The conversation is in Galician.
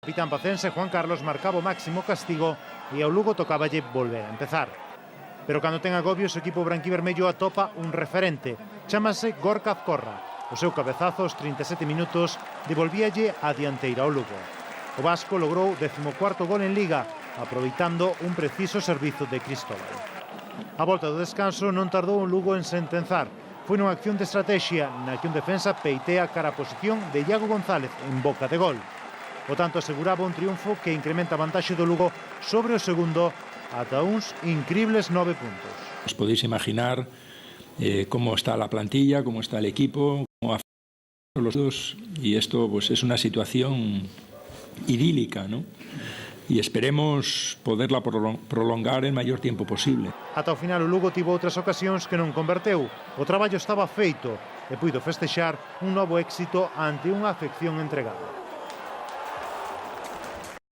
O capitán pacense Juan Carlos marcaba o máximo castigo e ao Lugo tocáballe volver a empezar. Pero cando ten agobios, o equipo branquivermello atopa un referente. Chámase Gorka Azcorra. O seu cabezazo aos 37 minutos devolvíalle a dianteira ao Lugo. O vasco logrou o 14º gol en Liga, aproveitando un preciso servizo de Cristóbal. A volta do descanso non tardou o Lugo en sentenzar. Foi nunha acción de estrategia na que un defensa peitea cara a posición de Iago González en boca de gol. O tanto aseguraba un triunfo que incrementa a vantaxe do Lugo sobre o segundo ata uns incribles 9 puntos. Os podéis imaginar cómo está la plantilla, cómo está el equipo, cómo afectan los dos, y esto pues es una situación idílica, ¿no? Y esperemos poderla prolongar el mayor tiempo posible. Ata o final o Lugo tivo outras ocasións que non converteu. O traballo estaba feito e puido festexar un novo éxito ante unha afección entregada.